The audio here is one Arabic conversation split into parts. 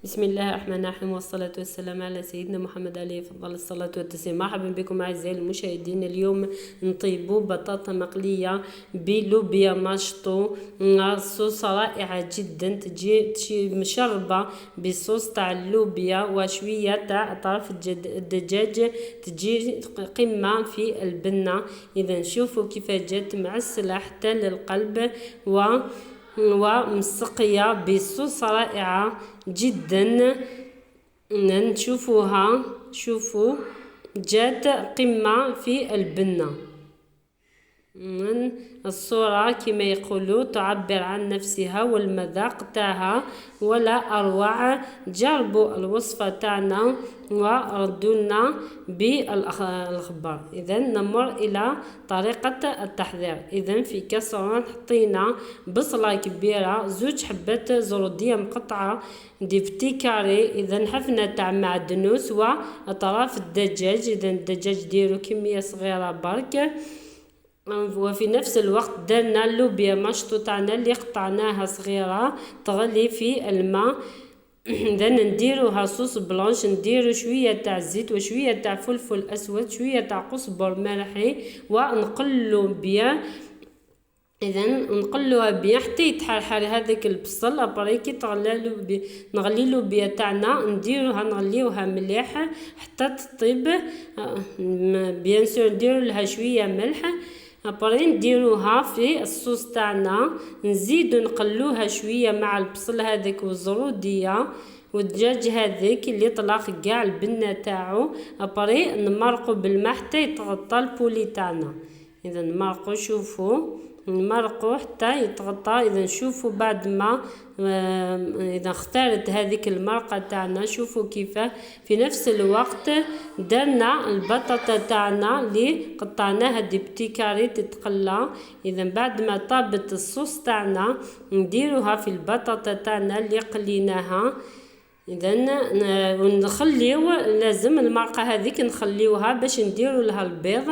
بسم الله الرحمن الرحيم، والصلاة والسلام على سيدنا محمد عليه أفضل الصلاة والتسليم. مرحبا بكم أعزائي المشاهدين. اليوم نطيبوا بطاطا مقلية بلوبيا مشطو، صوص رائعة جدا، تجي مشربة بصوص تاع اللوبيا وشوية تاع أطراف الدجاج، تجي قمة في البنة. إذا شوفوا كيف جات معسلة حتى للقلب ومسقية بصوص رائعة جدا. نشوفوها، شوفوا جات قمة في البنة. من الصورة كما يقولوا تعبر عن نفسها والمذاق تاعها ولا أروع. جربوا الوصفة تاعنا وردونا بالخبر. إذا نمر إلى طريقة التحضير. إذا في كاسرون حطينا بصلة كبيرة، 2 حبات زرودية مقطعة دي بتي كاري، إذا حفنة تاع معدنوس وأطراف الدجاج. إذا الدجاج ديرو كمية صغيرة برك. وفي نفس الوقت درنا اللوبيا مشطو تاعنا اللي قطعناها صغيرة تغلي في الماء. اذا نديروها صوص بلانش، نديرو شويه تاع زيت وشويه تاع فلفل اسود، شويه تاع قزبر ملحي، ونقلو بيان. اذا نقلوها بيان حتى يتحرحر هذاك البصل. ابري كي نغليلو بيا تاعنا نغليوها مليح حتى تطيب. بيان سور نديرو لها شويه ملح. ابري نديروها في الصوص تاعنا، نزيدو نقلوها شويه مع البصل هذاك والزروديه والدجاج هذاك اللي طلق كاع البنه تاعو. ابري نمرقو بالماء حتى يتغطى البولي تاعنا. اذا نمرقو، شوفوا نمرقو حتى يتغطى. اذا نشوفوا بعد ما اذا اختارت هذيك المرقه تاعنا، شوفوا كيف في نفس الوقت درنا البطاطا تاعنا اللي قطعناها دي بتي كاري تتقلى. اذا بعد ما طابت الصوص تاعنا نديروها في البطاطا تاعنا اللي قليناها. اذا ونخليو لازم المرقه هذيك نخليوها باش نديرو لها البيض.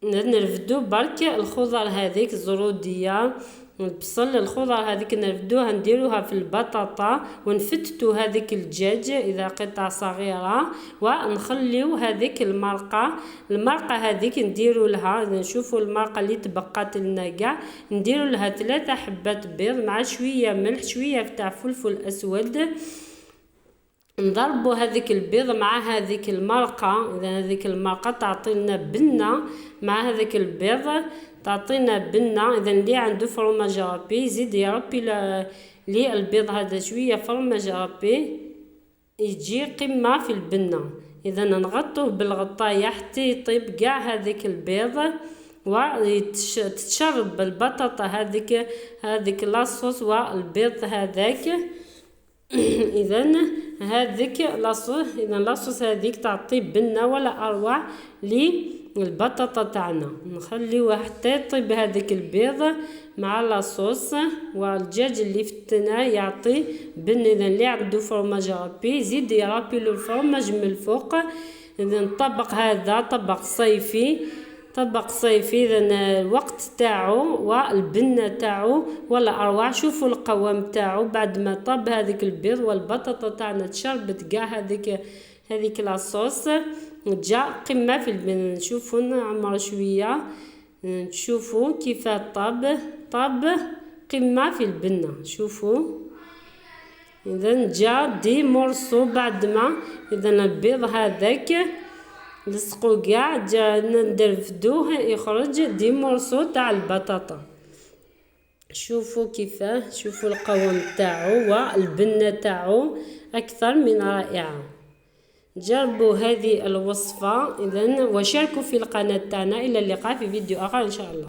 نرفدو برك الخضر هذيك الزروديه البصل، الخضر هذيك نرفدوها نديروها في البطاطا، ونفتتو هذيك الدجاج اذا قطع صغيره، ونخليو هذيك المرقه هذيك نديرو لها. اذا نشوفوا المرقه اللي تبقات لنا كاع نديرو لها 3 حبات بيض مع شويه ملح، شويه تاع فلفل اسود. نضربوا هذيك البيض مع هذيك المرقه. اذا هذيك المرقه تعطينا بنه مع هذاك البيض تعطينا بنه. اذا اللي عنده فرماج رابي يزيد يربي لي البيض هذا شويه فرماج رابي يجي قمه في البنه. اذا نغطوه بالغطايه حتى يطيب كاع هذيك البيض وتتشرب البطاطا هذيك لاصوص والبيض هذاك. اذا هذيك لاصوص، اذا لاصوص هذيك تعطي بنه ولا اروع للبطاطا تاعنا. نخليوها حتى يطيب هذيك البيض مع لاصوص والدجاج اللي فتناه يعطي بن. اذا اللي عنده فرماج رابي يزيد يرابي له الفرماج من الفوق. اذا الطبق هذا طبق صيفي، طبق صيفي. اذا الوقت تاعو والبنه تاعو ولا اروع. شوفوا القوام تاعو بعد ما طاب هذيك البيض والبطاطا تاعنا تشربت كاع هذيك لاصوص، جا قمه في البن. نشوفوا نعمر شويه، تشوفوا كيف طاب قمه في البنه. شوفوا اذا جا دي مرصو بعد ما اذا البيض هذاك لصقو كاع جا ندرفدوه يخرج دي مرصو تاع البطاطا. شوفوا كيفاه، شوفوا القوام تاعو والبنه تاعو اكثر من رائعه. جربوا هذه الوصفه اذا وشاركوا في القناه تاعنا. الى اللقاء في فيديو اخر ان شاء الله.